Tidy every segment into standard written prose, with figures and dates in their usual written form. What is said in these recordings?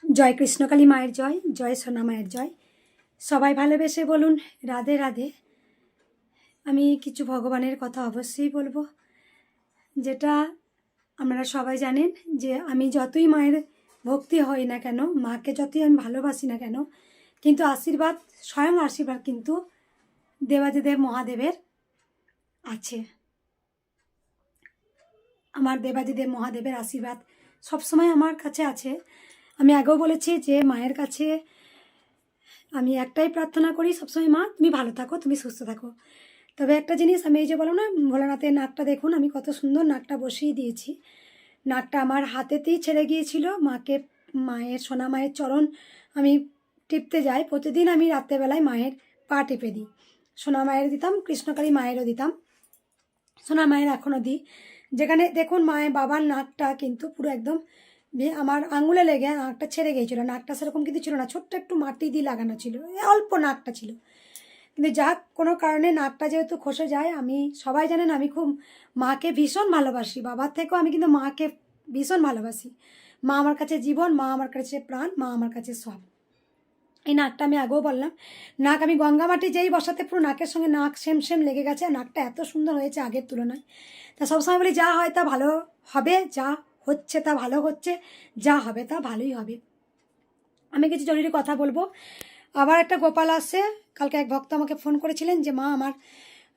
জয় কৃষ্ণকালী মায়ের জয়, জয় সোনা মায়ের জয়। সবাই ভালোবেসে বলুন রাধে রাধে। আমি কিছু ভগবানের কথা অবশ্যই বলবো, যেটা আপনারা সবাই জানেন যে আমি যতই মায়ের ভক্তি হই না কেন, মাকে যতই আমি ভালোবাসি না কেন, কিন্তু আশীর্বাদ, স্বয়ং আশীর্বাদ কিন্তু দেবাদিদেব মহাদেবের আছে। আমার দেবাদিদেব মহাদেবের আশীর্বাদ সবসময় আমার কাছে আছে। আমি আগেও বলেছি যে মায়ের কাছে আমি একটাই প্রার্থনা করি সবসময়, মা তুমি ভালো থাকো, তুমি সুস্থ থাকো। তবে একটা জিনিস, আমি এই যে বলো না ভোলানাথের নাকটা দেখুন, আমি কত সুন্দর নাকটা বসিয়ে দিয়েছি। নাকটা আমার হাতেতেই ছেড়ে গিয়েছিল। মায়ের সোনা মায়ের চরণ আমি টিপতে যাই প্রতিদিন। আমি রাত্রেবেলায় মায়ের পা টিপে দিই। সোনা মায়ের দিতাম, কৃষ্ণকালী মায়েরও দিতাম, সোনা মায়ের এখনও দিই। যেখানে দেখুন মায়ের বাবার নাকটা কিন্তু পুরো একদম আমার আঙুলে লেগে নাকটা ছেড়ে গিয়েছিল। নাকটা সেরকম কিন্তু ছিল না, ছোট্ট একটু মাটি দিয়ে লাগানো ছিল, অল্প নাকটা ছিল। কিন্তু যা কোনো কারণে নাকটা যেহেতু খসে যায়, আমি সবাই জানেন আমি খুব মাকে ভীষণ ভালোবাসি। বাবার থেকেও আমি কিন্তু মাকে ভীষণ ভালোবাসি। মা আমার কাছে জীবন, মা আমার কাছে প্রাণ, মা আমার কাছে সব। এই নাকটা আমি আগেও বললাম, নাক আমি গঙ্গা মাটি যেই বসাতে পুরো নাকের সঙ্গে নাক সেম সেম লেগে গেছে। নাকটা এত সুন্দর হয়েছে আগের তুলনায়। তা সবসময় বলি যা হয় তা ভালো হবে, যা হচ্ছে তা ভালো হচ্ছে, যা হবে তা ভালোই হবে। আমি কিছু জরুরি কথা বলবো। আবার একটা গোপাল আসছে। কালকে এক ভক্ত আমাকে ফোন করেছিলেন যে মা আমার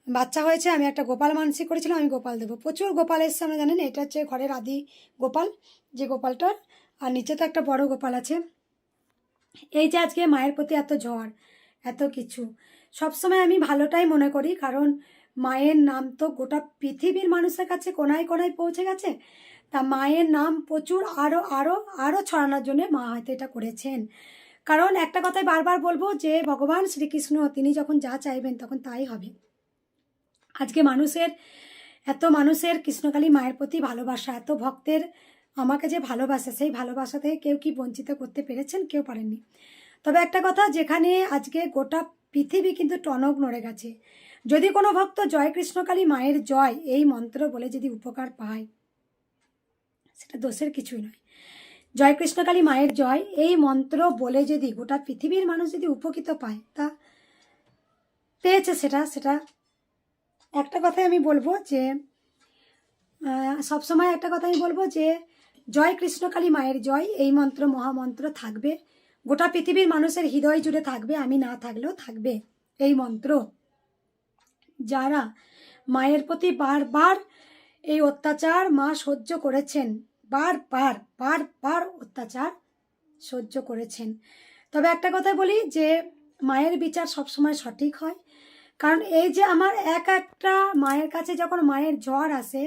বাচ্চা হয়েছে, আমি একটা গোপাল মানসিক করেছিলাম, আমি গোপাল দেবো। প্রচুর গোপাল এসছে, আমরা জানেন এটা হচ্ছে ঘরের আদি গোপাল, যে গোপালটা, আর নিচে তো একটা বড় গোপাল আছে। এই যে আজকে মায়ের প্রতি এত ঝড়, এত কিছু, সবসময় আমি ভালোটাই মনে করি, কারণ মায়ের নাম তো গোটা পৃথিবীর মানুষের কাছে কোনায় কোনায় পৌঁছে গেছে। তা মায়ের নাম প্রচুর আরও আরও আরও ছড়ানোর জন্য মা হয়তো এটা করেছেন। কারণ একটা কথাই বারবার বলবো যে ভগবান শ্রীকৃষ্ণ তিনি যখন যা চাইবেন তখন তাই হবে। আজকে মানুষের কৃষ্ণকালী মায়ের প্রতি ভালোবাসা, এত ভক্তের আমাকে যে ভালোবাসা, সেই ভালোবাসা থেকে কেউ কি বঞ্চিত করতে পেরেছেন? কেউ পারেননি। তবে একটা কথা, যেখানে আজকে গোটা পৃথিবী কিন্তু টনক নড়ে গেছে, যদি কোনো ভক্ত জয় কৃষ্ণকালী মায়ের জয় এই মন্ত্র বলে যদি উপকার পায়, সেটা দোষের কিছুই নয়। জয় কৃষ্ণকালী মায়ের জয় এই মন্ত্র বলে যদি গোটা পৃথিবীর মানুষ যদি উপকৃত পায়, তা পেয়েছে সেটা একটা কথাই আমি বলবো যে সবসময় একটা কথা আমি বলবো যে জয় কৃষ্ণকালী মায়ের জয় এই মন্ত্র মহামন্ত্র থাকবে, গোটা পৃথিবীর মানুষের হৃদয় জুড়ে থাকবে। আমি না থাকলেও থাকবে এই মন্ত্র। যারা মায়ের প্রতি বারবার এই অত্যাচার মা সহ্য করেছেন, বারবার অত্যাচার সহ্য করেছেন। তবে একটা কথা বলি যে মায়ের বিচার সবসময় সঠিক হয়। কারণ এই যে আমার একটা মায়ের কাছে যখন মায়ের জ্বর আসে,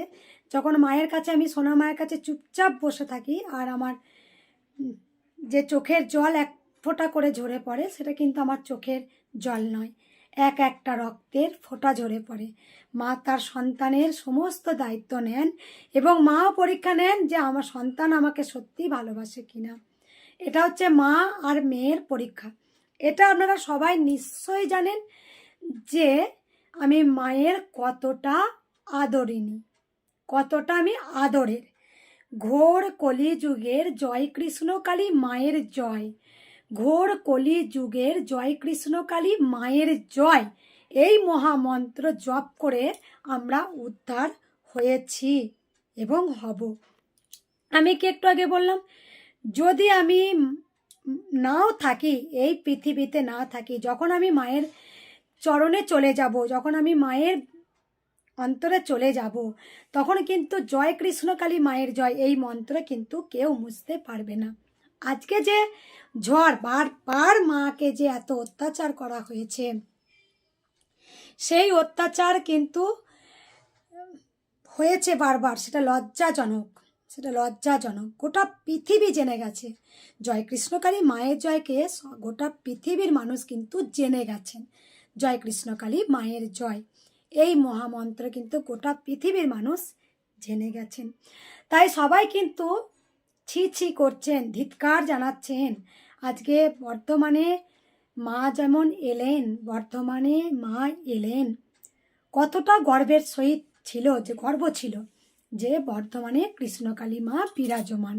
যখন মায়ের কাছে আমি সোনা মায়ের কাছে চুপচাপ বসে থাকি, আর আমার যে চোখের জল এক ফোঁটা করে ঝরে পড়ে, সেটা কিন্তু আমার চোখের জল নয়, একটা রক্তের ফোঁটা ঝরে পড়ে। মা তার সন্তানের সমস্ত দায়িত্ব নেন এবং মাও পরীক্ষা নেন যে আমার সন্তান আমাকে সত্যি ভালোবাসে কিনা। এটা হচ্ছে মা আর মেয়ের পরীক্ষা। এটা আপনারা সবাই নিশ্চয়ই জানেন যে আমি মায়ের কতটা আদরিনী, কতটা আমি আদরের। ঘোর কলিযুগের জয় কৃষ্ণকালী মায়ের জয়, ঘোর কলিযুগের জয় কৃষ্ণকালী মায়ের জয় এই মহামন্ত্র জপ করে আমরা উদ্ধার হয়েছি এবং হব। আমি কি একটু আগে বললাম, যদি আমি নাও থাকি, এই পৃথিবীতে না থাকি, যখন আমি মায়ের চরণে চলে যাব, যখন আমি মায়ের অন্তরে চলে যাব, তখন কিন্তু জয় কৃষ্ণকালী মায়ের জয় এই মন্ত্র কিন্তু কেউ মুছতে পারবে না। আজকে যে ঝড়, বারবার মাকে যে এত অত্যাচার করা হয়েছে, সেই অত্যাচার কিন্তু হয়েছে বারবার, সেটা লজ্জাজনক। গোটা পৃথিবী জেনে গেছে জয় কৃষ্ণকালী মায়ের জয়কে, গোটা পৃথিবীর মানুষ কিন্তু জেনে গেছেন। জয় কৃষ্ণকালী মায়ের জয় এই মহামন্ত্র কিন্তু গোটা পৃথিবীর মানুষ জেনে গেছেন। তাই সবাই কিন্তু ছি করছেন, ধিক্কার জানাচ্ছেন। আজকে বর্তমানে মা যেমন এলেন, কতটা গর্বের সহিত ছিল, যে গর্ব ছিল যে বর্তমানে কৃষ্ণকালী মা বিরাজমান।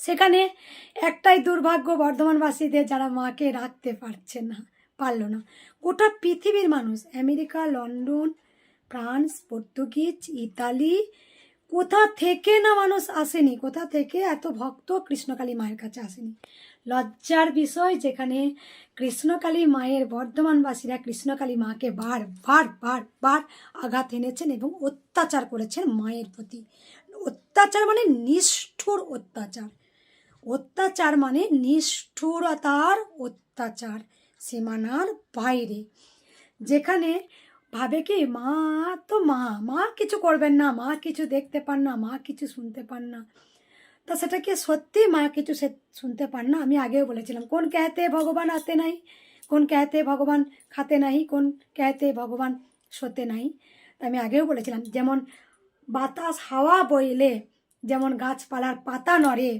সেখানে একটাই দুর্ভাগ্য বর্ধমানবাসীদের, যারা মাকে রাখতে পারলো না। গোটা পৃথিবীর মানুষ, America, London, France, Portuguese, Italy, কোথা থেকে না মানুষ আসেনি, কোথা থেকে এত ভক্ত কৃষ্ণকালী মায়ের কাছে আসেনি। লজ্জার বিষয়, যেখানে কৃষ্ণকালী মায়ের বর্ধমানবাসীরা কৃষ্ণকালী মাকে বার বার বার বার আঘাত এনেছেন এবং অত্যাচার করেছেন মায়ের প্রতি। অত্যাচার মানে নিষ্ঠুর অত্যাচার, অত্যাচার মানে নিষ্ঠুরতার অত্যাচার, সীমানার বাইরে। যেখানে ভাবে কি মা তো মা কিছু করবেন না, মা কিছু দেখতে পান না, মা কিছু শুনতে পান না। তা সেটা কি সত্যি মা কিছু শুনতে পান না? আমি আগেও বলেছিলাম, কোন कहते ভগবান আতে নাই, কোন कहते ভগবান খাতে নাই, কোন कहते ভগবান শোতে নাই। তা আমি আগেও বলেছিলাম, যেমন বাতাস হাওয়া বইলে যেমন গাছপালার পাতা নড়ে,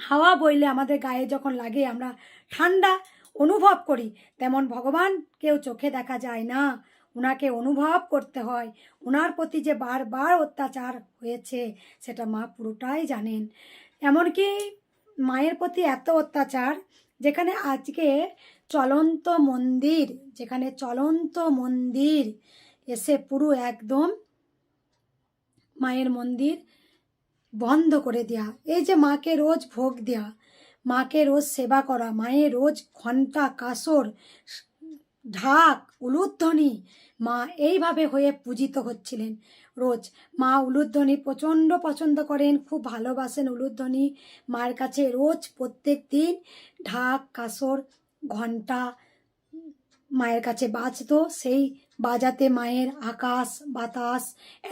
হাওয়া বইলে আমাদের গায়ে যখন লাগে আমরা ঠান্ডা অনুভব করি, তেমন ভগবান কেউ চোখে দেখা যায় না, ওনাকে অনুভব করতে হয়। ওনার প্রতি যে বারবার অত্যাচার হয়েছে সেটা মা পুরোটাই জানেন। এমনকি মায়ের প্রতি এত অত্যাচার, যেখানে আজকে চলন্ত মন্দির এসে পুরো একদম মায়ের মন্দির বন্ধ করে দেয়া। এই যে মাকে রোজ ভোগ দেয়া, মাকে রোজ সেবা করা, মায়ের রোজ ঘণ্টা, কাসর, ঢাক, উলুধ্বনি, মা এইভাবে হয়ে পূজিত হচ্ছিলেন রোজ। মা উলুধ্বনি প্রচণ্ড পছন্দ করেন, খুব ভালোবাসেন উলুধ্বনি। মায়ের কাছে রোজ প্রত্যেক দিন ঢাক, কাসর, ঘণ্টা মায়ের কাছে বাজতো। সেই বাজাতে মায়ের আকাশ বাতাস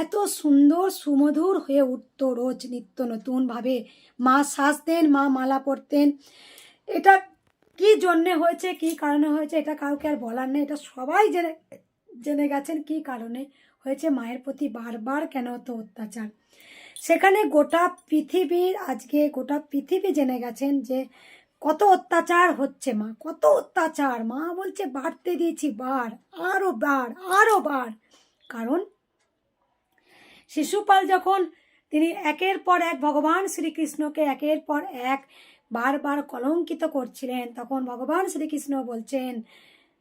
এত সুন্দর সুমধুর হয়ে উঠত রোজ নিত্য নতুনভাবে। মা সাজতেন, মা মালা পরতেন। এটা কি জন্যে হয়েছে, কি কারণে হয়েছে, এটা কাউকে আর বলার নেই, এটা সবাই জেনে গেছেন কি কারণে হয়েছে মায়ের প্রতি বারবার কেন তো অত্যাচার। সেখানে গোটা পৃথিবী জেনে গেছেন যে কত অত্যাচার হচ্ছে মা, কত অত্যাচার। মা বলছে বাড়তে দিয়েছি, আরো বার। কারণ শিশুপাল যখন তিনি একের পর এক ভগবান শ্রীকৃষ্ণকে একের পর এক বারবার কলঙ্কিত করছিলেন, তখন ভগবান শ্রীকৃষ্ণ বলছেন,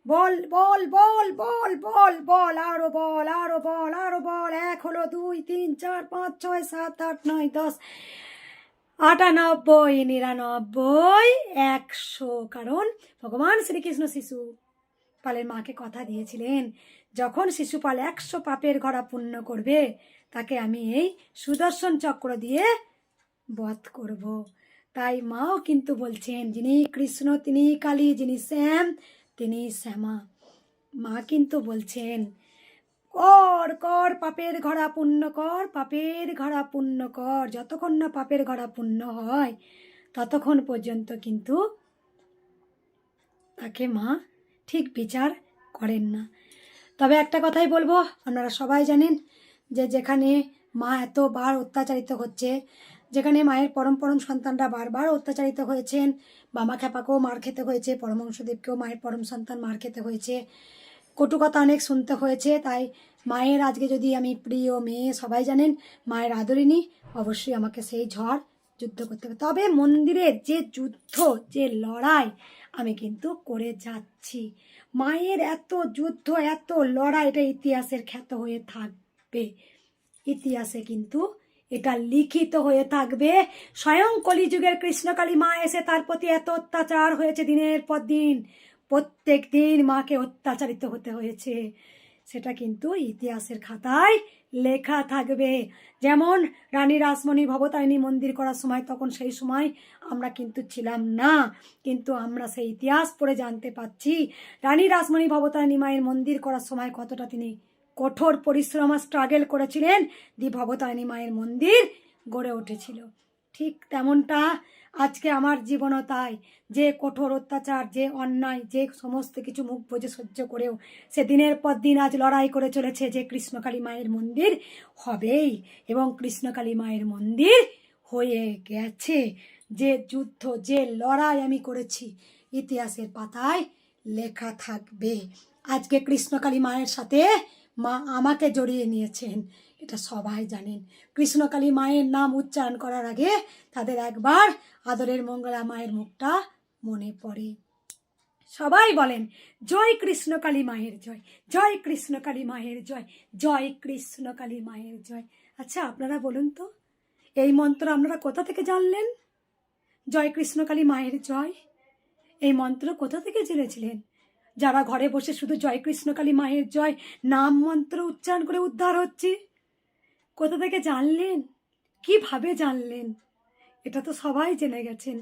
বল বল বল বল বল বল আরো বল, আরো বল, আরো বল। 1 হলো, 2, 3, 4, 5, 6, 7, 8, 9, 10, 98, 99, 100। কারণ ভগবান শ্রীকৃষ্ণ শিশুপালের মাকে কথা দিয়েছিলেন, যখন শিশুপাল 100 পাপের ঘোড়া পূর্ণ করবে, তাকে আমি এই সুদর্শন চক্র দিয়ে বধ করব। তাই মাও কিন্তু বলছেন, যিনি কৃষ্ণ তিনি কালী, যিনি শ্যাম তিনি শ্যামা। মা কিন্তু বলছেন, কর কর পাপের ঘোড়া পূর্ণ কর, পাপের ঘোড়া পূর্ণ কর। যতক্ষণ না পাপের ঘোড়া পূর্ণ হয় ততক্ষণ পর্যন্ত কিন্তু তাকে মা ঠিক বিচার করেন না। তবে একটা কথাই বলবো, আপনারা সবাই জানেন যে যেখানে মা এতবার অত্যাচারিত হচ্ছে, যেখানে মায়ের পরম পরম সন্তানরা বারবার অত্যাচারিত হয়েছেন, বামা খ্যাপাকেও মার খেতে হয়েছে, পরমহংসদেবকেও মায়ের পরম সন্তান মার খেতে হয়েছে, কটু কথা অনেক শুনতে হয়েছে। তাই মায়ের আজকে যদি আমি প্রিয় মেয়ে, সবাই জানেন মায়ের আদরিনী, অবশ্যই আমাকে সেই যুদ্ধ করতে হবে। তবে মন্দিরের যে যুদ্ধ, যে লড়াই আমি কিন্তু করে যাচ্ছি। মায়ের এত যুদ্ধ, এত লড়াই, এটা ইতিহাসের খ্যাত হয়ে থাকবে। ইতিহাসে কিন্তু এটা লিখিত হয়ে থাকবে। স্বয়ং কলিযুগের কৃষ্ণকালী মা এসে তার প্রতি এত অত্যাচার হয়েছে, দিনের পর দিন প্রত্যেক দিন মাকে অত্যাচারিত হতে হয়েছে, সেটা কিন্তু ইতিহাসের খাতায় লেখা থাকবে। যেমন রানী রাসমণি ভবতারিণী মন্দির করার সময়, তখন সেই সময় আমরা কিন্তু ছিলাম না, কিন্তু আমরা সেই ইতিহাস পড়ে জানতে পাচ্ছি রানী রাসমণি ভবতারিণী মায়ের মন্দির করার সময় কতটা তিনি কঠোর পরিশ্রম স্ট্রাগল করেছিলেন, ভবতারিণী মায়ের মন্দির গড়ে উঠেছিল। ঠিক তেমনটা আজকে আমার জীবনও তাই, যে কঠোর অত্যাচার, যে অন্যায়, যে সমস্ত কিছু মুখ বুজে সহ্য করেও সে দিনের পর দিন আজ লড়াই করে চলেছে যে কৃষ্ণকালী মায়ের মন্দির হবেই, এবং কৃষ্ণকালী মায়ের মন্দির হয়ে গেছে। যে যুদ্ধ, যে লড়াই আমি করেছি, ইতিহাসের পাতায় লেখা থাকবে। আজকে কৃষ্ণকালী মায়ের সাথে মা আমাকে জড়িয়ে নিয়েছেন, এটা সবাই জানেন। কৃষ্ণকালী মায়ের নাম উচ্চারণ করার আগে তাদের একবার আদরের মঙ্গলা মায়ের মুখটা মনে পড়ে। সবাই বলেন জয় কৃষ্ণকালী মায়ের জয়, জয় কৃষ্ণকালী মায়ের জয়, জয় কৃষ্ণকালী মায়ের জয়। আচ্ছা আপনারা বলুন তো, এই মন্ত্র আপনারা কোথা থেকে জানলেন? জয় কৃষ্ণকালী মায়ের জয় এই মন্ত্র কোথা থেকে জেনেছিলেন? যারা ঘরে বসে শুধু জয় কৃষ্ণকালী মায়ের জয় নাম মন্ত্র উচ্চারণ করে উদ্ধার হচ্ছে, কোথা থেকে জানলেন? কিভাবে জানলেন? এটা তো সবাই জেনে গেছেন।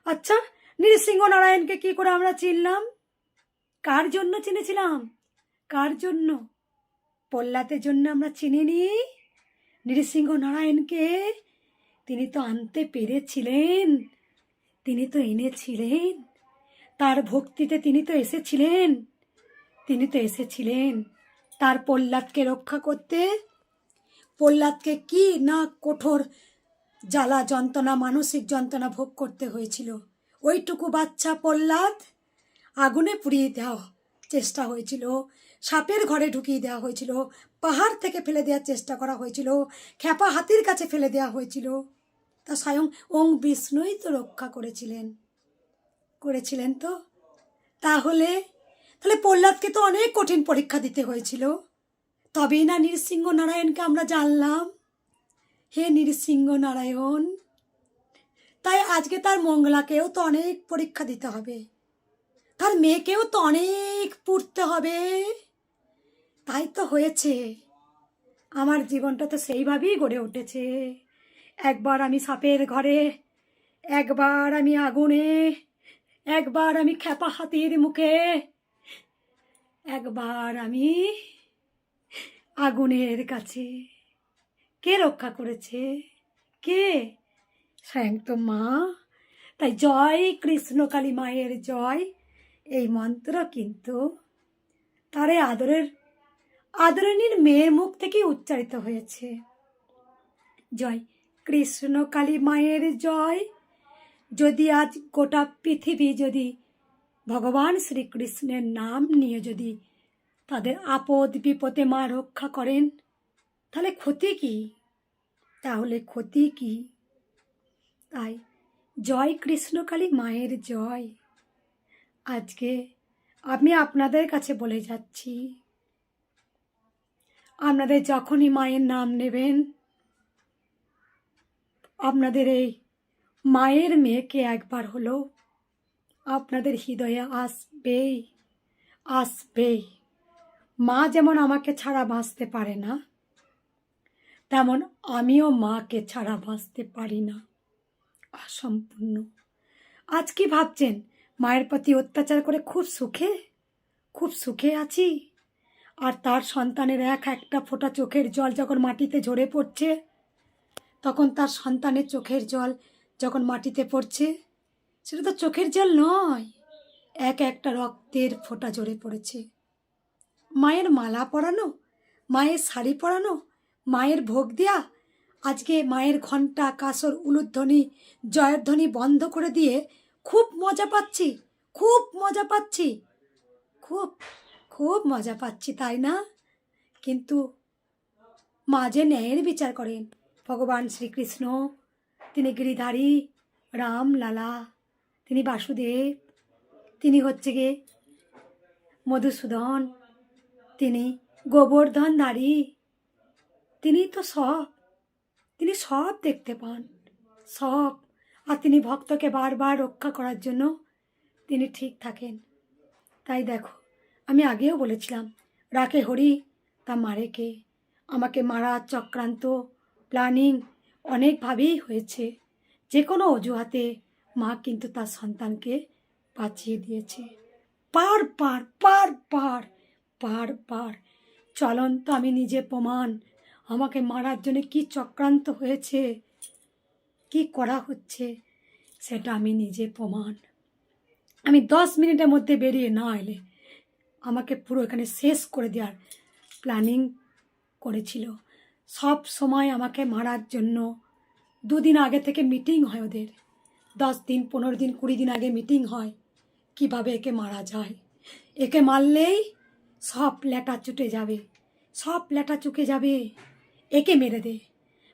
আচ্ছা, নৃসিংহ নারায়ণকে কি করে আমরা চিনলাম? কার জন্য চিনেছিলাম? কার জন্য? প্রহ্লাদের জন্য আমরা চিনিনি নৃসিংহ নারায়ণকে। তিনি তো আনতে পেরেছিলেন, তিনি তো এনেছিলেন, তার ভক্তিতে তিনি তো এসেছিলেন, তিনি তো এসেছিলেন তার প্রহ্লাদকে রক্ষা করতে। প্রহ্লাদকে কি না কঠোর জ্বালা যন্ত্রণা, মানসিক যন্ত্রণা ভোগ করতে হয়েছিল। ওইটুকু বাচ্চা প্রহ্লাদ আগুনে পুড়িয়ে দেওয়া চেষ্টা হয়েছিল, সাপের ঘরে ঢুকিয়ে দেওয়া হয়েছিল, পাহাড় থেকে ফেলে দেওয়ার চেষ্টা করা হয়েছিল, খ্যাপা হাতির কাছে ফেলে দেওয়া হয়েছিল। তা স্বয়ং ওং বিষ্ণুই তো রক্ষা করেছিলেন তো। তাহলে প্রহ্লাদকে তো অনেক কঠিন পরীক্ষা দিতে হয়েছিল, তবেই না নৃসিংহ নারায়ণকে আমরা জানলাম। হে নৃসিংহ নারায়ণ, তাই আজকে তার মঙ্গলাকেও তো অনেক পরীক্ষা দিতে হবে, তার মেয়েকেও তো অনেক পুড়তে হবে। তাই তো হয়েছে, আমার জীবনটা তো সেইভাবেই গড়ে উঠেছে। একবার আমি সাপের ঘরে, একবার আমি আগুনে, একবার আমি খ্যাপা হাতির মুখে, একবার আমি আগুনের কাছে। কে রক্ষা করেছে? কে? স্বয়ং তো মা। তাই জয় কৃষ্ণকালী মায়ের জয় এই মন্ত্র কিন্তু তারে আদরণীর মেয়ের মুখ থেকে উচ্চারিত হয়েছে। জয় কৃষ্ণকালী মায়ের জয়। যদি আজ গোটা পৃথিবী যদি ভগবান শ্রীকৃষ্ণের নাম নিয়ে যদি তাদের আপদ বিপদে মা রক্ষা করেন, তাহলে ক্ষতি কি? তাই জয় কৃষ্ণকালী মায়ের জয়। আজকে আমি আপনাদের কাছে বলে যাচ্ছি, আপনাদের যখনই মায়ের নাম নেবেন, আপনাদের এই মায়ের মেয়েকে একবার হলো আপনাদের হৃদয়ে আসবেই। মা যেমন আমাকে ছাড়া বাঁচতে পারে না, তেমন আমিও মাকে ছাড়া বাঁচতে পারি না, অসম্পূর্ণ। আজ কি ভাবছেন মায়ের প্রতি অত্যাচার করে খুব সুখে আছি? আর তার সন্তানের একটা ফোঁটা চোখের জল যখন মাটিতে ঝরে পড়ছে, তখন তার সন্তানের চোখের জল যখন মাটিতে পড়ছে, সেটা তো চোখের জল নয়, একটা রক্তের ফোঁটা ঝরে পড়েছে। মায়ের মালা পরানো, মায়ের শাড়ি পরানো, মায়ের ভোগ দেয়া, আজকে মায়ের ঘণ্টা, কাসর, উলুধ্বনি, জয়ের ধ্বনি বন্ধ করে দিয়ে খুব মজা পাচ্ছি, খুব মজা পাচ্ছি, তাই না? কিন্তু মা যে ন্যায়ের বিচার করেন। ভগবান শ্রীকৃষ্ণ তিনি গিরিধারী, রাম লালা, তিনি বাসুদেব, তিনি হচ্ছে গিয়ে মধুসূদন, তিনি গোবর্ধনধারী, তিনি সব দেখতে পান, সব। আর তিনি ভক্তকে বারবার রক্ষা করার জন্য তিনি ঠিক থাকেন। তাই দেখো, আমি আগেও বলেছিলাম, রাখে হরি তা মারে কে। আমাকে মারার চক্রান্ত প্ল্যানিং অনেকভাবেই হয়েছে, যে কোনো অজুহাতে মা কিন্তু তার সন্তানকে বাঁচিয়ে দিয়েছে। পার চলন্ত আমি নিজে প্রমাণ। আমাকে মারার জন্য কি চক্রান্ত হয়েছে, কি করা হচ্ছে, সেটা আমি নিজে প্রমাণ। আমি 10 মিনিটের মধ্যে বেরিয়ে না এলে আমাকে পুরো এখানে শেষ করে দেওয়ার প্ল্যানিং করেছিল। সব সময় আমাকে মারার জন্য 2 দিন আগে থেকে মিটিং হয় ওদের, 10 দিন 15 দিন 20 দিন আগে মিটিং হয়, কিভাবে একে মারা যায়। একে মারলেই সব ল্যাটা চুকে যাবে, একে মেরে দে,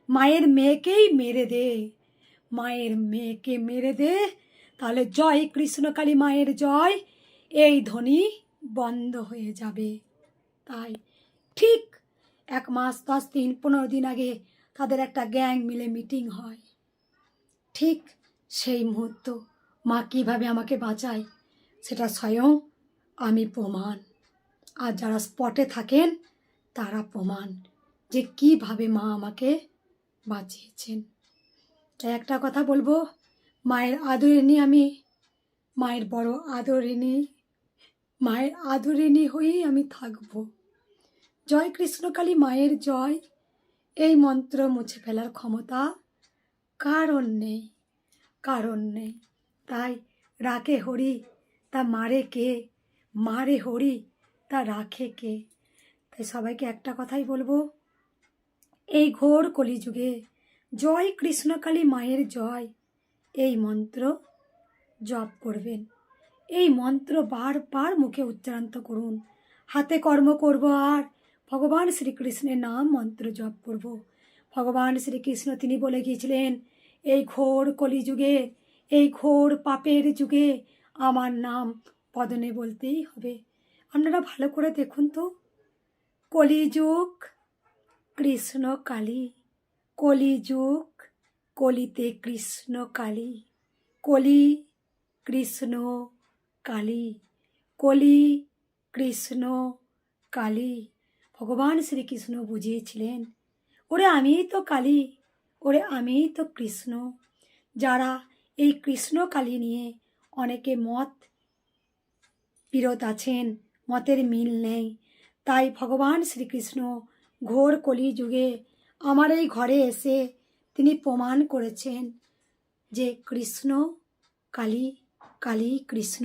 মায়ের মেয়েকেই মেরে দে, মায়ের মেয়েকে মেরে দে, তাহলে জয় কৃষ্ণকালী মায়ের জয়, এই ধ্বনি বন্ধ হয়ে যাবে। তাই ঠিক 1 মাস 10 দিন 15 দিন আগে তাদের একটা গ্যাং মিলে মিটিং হয়। ঠিক সেই মুহূর্ত মা কীভাবে আমাকে বাঁচায় সেটা স্বয়ং আমি প্রমাণ, আর যারা স্পটে থাকেন তারা প্রমাণ যে কীভাবে মা আমাকে বাঁচিয়েছেন। তাই একটা কথা বলবো, মায়ের আদরিণী আমি, মায়ের বড় আদরিণী, মায়ের আদরিণী হয়েই আমি থাকব। জয় কৃষ্ণকালী মায়ের জয়, এই মন্ত্র মুছে ফেলার ক্ষমতা কারণ নেই, কারণ নেই। তাই রাখে হরি তা মারে কে, মারে হরি তা রাখে কে। তাই সবাইকে একটা কথাই বলবো, এই ঘোর কলিযুগে জয় কৃষ্ণকালী মায়ের জয়, এই মন্ত্র জপ করবেন। এই মন্ত্র বারবার মুখে উচ্চারণ করুন, হাতে কর্ম করব আর ভগবান শ্রীকৃষ্ণের নাম মন্ত্র জপ করব। ভগবান শ্রীকৃষ্ণ তিনি বলে গিয়েছিলেন, এই ঘোর কলিযুগে, এই ঘোর পাপের যুগে আমার নাম পদনে বলতেই হবে। আপনারা ভালো করে দেখুন তো, কলিযুগ কৃষ্ণ কালী, কলিযুগ কলিতে কৃষ্ণ কালী, কলি কৃষ্ণ কালী, কলি কৃষ্ণ কালী। ভগবান শ্রীকৃষ্ণ বুঝিয়েছিলেন, ওরে আমিই তো কালী, ওরে আমিই তো কৃষ্ণ। যারা এই কৃষ্ণ কালী নিয়ে অনেকে মত বিরোধ আছেন, মতের মিল নেই, তাই ভগবান শ্রীকৃষ্ণ ঘোর কলিযুগে আমার এই ঘরে এসে তিনি প্রমাণ করেছেন যে কৃষ্ণ কালী, কালী কৃষ্ণ,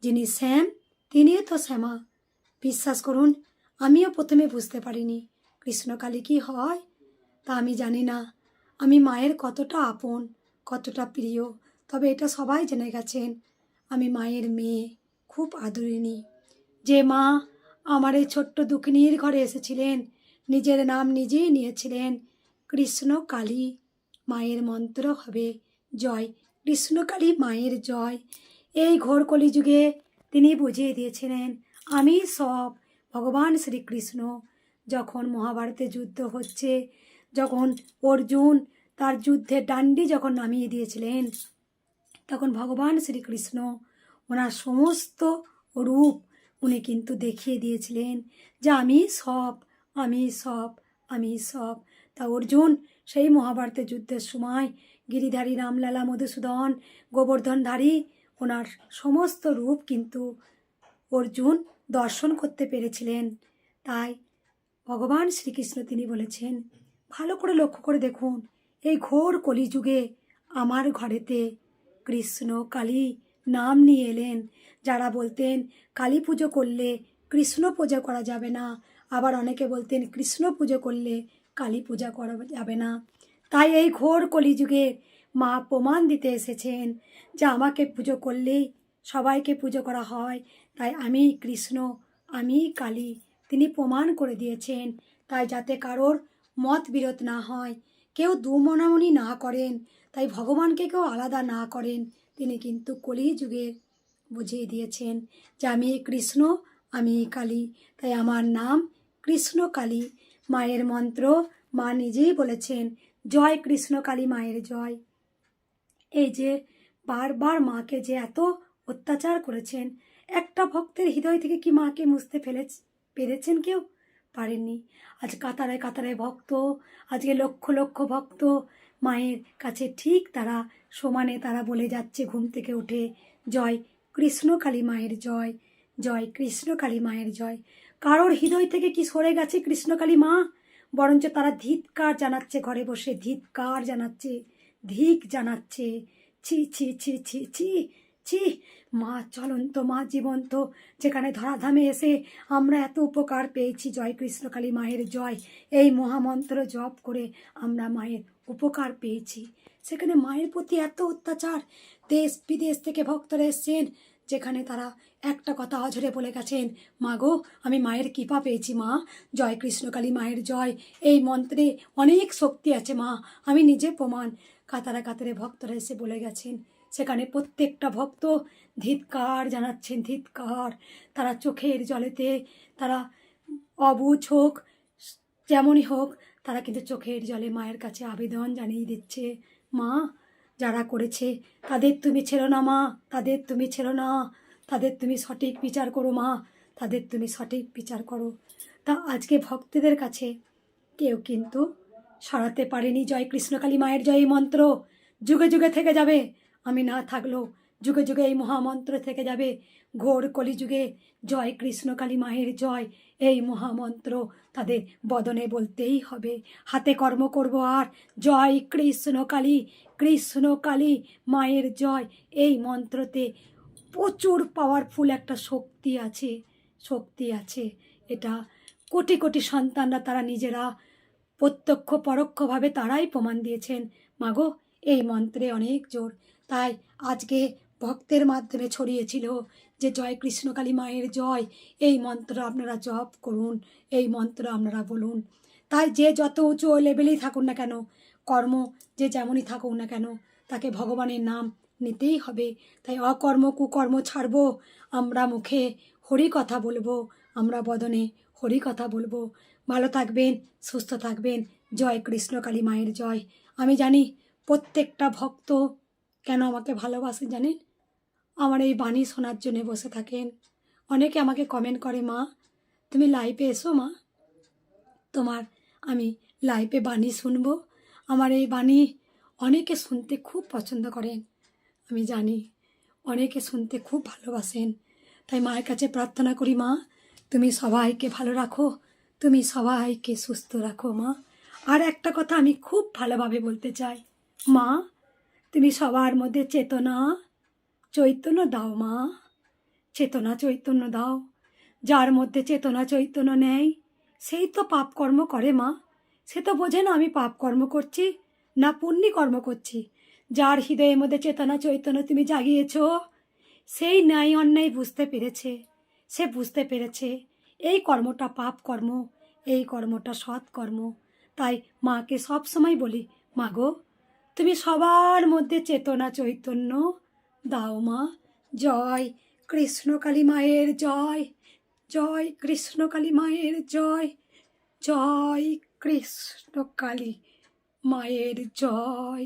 যিনি শ্যাম তিনিও তো শ্যামা। বিশ্বাস করুন, আমিও প্রথমে বুঝতে পারিনি কৃষ্ণ কালী কি হয়, তা আমি জানি না আমি মায়ের কতটা আপন, কতটা প্রিয়। তবে এটা সবাই জেনে গেছেন আমি মায়ের মেয়ে, খুব আদরিণী। যে মা আমার এই ছোট্ট দুঃখিনীর ঘরে এসেছিলেন, নিজের নাম নিজেই নিয়েছিলেন কৃষ্ণ কালী। মায়ের মন্ত্র হবে জয় কৃষ্ণকালী মায়ের জয়। এই ঘোর কলিযুগে তিনি বুঝিয়ে দিয়েছিলেন আমি সব। ভগবান শ্রীকৃষ্ণ যখন মহাভারতে যুদ্ধ হচ্ছে, যখন অর্জুন তার যুদ্ধের ডান্ডি যখন নামিয়ে দিয়েছিলেন, তখন ভগবান শ্রীকৃষ্ণ ওনার সমস্ত রূপ উনি কিন্তু দেখিয়ে দিয়েছিলেন যে আমি সব, আমি সব, আমি সব। তা অর্জুন সেই মহাভারতের যুদ্ধের সময় গিরিধারী, রামলালা, মধুসূদন, গোবর্ধনধারী ওনার সমস্ত রূপ কিন্তু অর্জুন দর্শন করতে পেরেছিলেন। তাই ভগবান শ্রীকৃষ্ণ তিনি বলেছেন, ভালো করে লক্ষ্য করে দেখুন, এই ঘোর কলিযুগে আমার ঘরেতে কৃষ্ণ কালী নাম নিয়ে এলেন। যারা বলতেন কালী পুজো করলে কৃষ্ণ পূজা করা যাবে না, আবার অনেকে বলতেন কৃষ্ণ পুজো করলে কালী পূজা করা যাবে না, তাই এই ঘোর কলিযুগে মা প্রমাণ দিতে এসেছেন যে আমাকে পুজো করলেই সবাইকে পুজো করা হয়। তাই আমি কৃষ্ণ, আমি কালী, তিনি প্রমাণ করে দিয়েছেন। তাই যাতে কারোর মত বিরোধ না হয়, কেউ দুমনামনি না করেন, তাই ভগবানকে কেউ আলাদা না করেন, তিনি কিন্তু কলিযুগের বুঝিয়ে দিয়েছেন যে আমি কৃষ্ণ, আমি কালী। তাই আমার নাম কৃষ্ণ কালী। মায়ের মন্ত্র মা নিজেই বলেছেন জয় কৃষ্ণ কালী মায়ের জয়। এই যে বারবার মাকে যে এত অত্যাচার করেছেন, একটা ভক্তের হৃদয় থেকে কি মাকে মুছতে পেরেছেন কেউ? পারেননি। আজ কাতারায় কাতারায় ভক্ত, আজকে লক্ষ লক্ষ ভক্ত মায়ের কাছে ঠিক তারা সমানে তারা বলে যাচ্ছে ঘুম থেকে উঠে জয় কৃষ্ণকালী মায়ের জয়, জয় কৃষ্ণকালী মায়ের জয়। কারোর হৃদয় থেকে কি সরে গেছে কৃষ্ণকালী মা? বরঞ্চ তারা ধিক্কার জানাচ্ছে, ঘরে বসে ধিক্কার জানাচ্ছে, ধিক জানাচ্ছে, ছি ছি ছি ছি ছি ছি। মা চলন্ত, মা জীবন্ত, যেখানে ধরাধামে এসে আমরা এত উপকার পেয়েছি, জয় কৃষ্ণকালী মায়ের জয়, এই মহামন্ত্র জপ করে আমরা মায়ের উপকার পেয়েছি, সেখানে মায়ের প্রতি এত অত্যাচার। দেশ বিদেশ থেকে ভক্তরা এসছেন যেখানে তারা একটা কথা অঝরে বলে গেছেন, মা গো আমি মায়ের কৃপা পেয়েছি মা, জয় কৃষ্ণকালী মায়ের জয়, এই মন্ত্রে অনেক শক্তি আছে মা, আমি নিজে প্রমাণ। কাতারে কাতারে ভক্তরা এসে বলে গেছেন, সেখানে প্রত্যেকটা ভক্ত ধিক্কার জানাচ্ছেন, ধিক্কার। তারা চোখের জলেতে তারা অবুঝ হোক যেমনই হোক, তারা কিন্তু চোখের জলে মায়ের কাছে আবেদন জানিয়ে দিচ্ছে, মা যারা করেছে তাদের তুমি ছেড়ো না মা, তাদের তুমি ছেড়ো না, তাদের তুমি সঠিক বিচার করো মা, তাদের তুমি সঠিক বিচার করো। তা আজকে ভক্তদের কাছে কেউ কিন্তু সরাতে পারেনি জয় কৃষ্ণকালী মায়ের জয় মন্ত্র, যুগে যুগে থেকে যাবে। আমি না থাকলেও যুগে যুগে এই মহামন্ত্র থেকে যাবে। ঘোর কলিযুগে জয় কৃষ্ণকালী মায়ের জয়, এই মহামন্ত্র তাদের বদনে বলতেই হবে। হাতে কর্ম করব আর জয় কৃষ্ণকালী, কৃষ্ণকালী মায়ের জয়। এই মন্ত্রতে প্রচুর পাওয়ারফুল একটা শক্তি আছে, শক্তি আছে। এটা কোটি কোটি সন্তানরা তারা নিজেরা প্রত্যক্ষ পরোক্ষভাবে তারাই প্রমাণ দিয়েছেন, মাগো এই মন্ত্রে অনেক জোর। তাই আজকে ভক্তের মাধ্যমে ছড়িয়েছিল যে জয় কৃষ্ণকালী মায়ের জয়, এই মন্ত্র আপনারা জপ করুন, এই মন্ত্র আপনারা বলুন। তাই যে যত উঁচু লেভেলেই থাকুন না কেন, কর্ম যে যেমনই থাকুক না কেন, তাকে ভগবানের নাম নিতেই হবে। তাই অকর্ম কুকর্ম ছাড়বো, আমরা মুখে হরি কথা বলবো, আমরা বদনে হরি কথা বলবো। ভালো থাকবেন, সুস্থ থাকবেন, জয় কৃষ্ণকালী মায়ের জয়। আমি জানি প্রত্যেকটা ভক্ত কেন আমাকে ভালোবাসেন জানেন, আমার এই বাণী শোনার জন্য বসে থাকেন। অনেকে আমাকে কমেন্ট করে, মা তুমি লাইভে এসো মা, তোমার আমি লাইভে বাণী শুনবো। আমার এই বাণী অনেকে শুনতে খুব পছন্দ করেন, আমি জানি অনেকে শুনতে খুব ভালোবাসেন। তাই মায়ের কাছে প্রার্থনা করি, মা তুমি সবাইকে ভালো রাখো, তুমি সবাইকে সুস্থ রাখো মা। আর একটা কথা আমি খুব ভালোভাবে বলতে চাই, মা তুমি সবার মধ্যে চেতনা চৈতন্য দাও মা, চেতনা চৈতন্য দাও। যার মধ্যে চেতনা চৈতন্য নেই সেই তো পাপ কর্ম করে মা, সে তো বোঝে না আমি পাপ কর্ম করছি না পুণ্যি কর্ম করছি। যার হৃদয়ের মধ্যে চেতনা চৈতন্য তুমি জাগিয়েছ, সেই ন্যায় অন্যায় বুঝতে পেরেছে, সে বুঝতে পেরেছে এই কর্মটা পাপ কর্ম, এই কর্মটা সৎ কর্ম। তাই মাকে সব সময় বলি, মা গো তুমি সবার মধ্যে চেতনা চৈতন্য দাও মা। জয় কৃষ্ণকালী মায়ের জয়, জয় কৃষ্ণকালী মায়ের জয়, জয় কৃষ্ণকালী মায়ের জয়।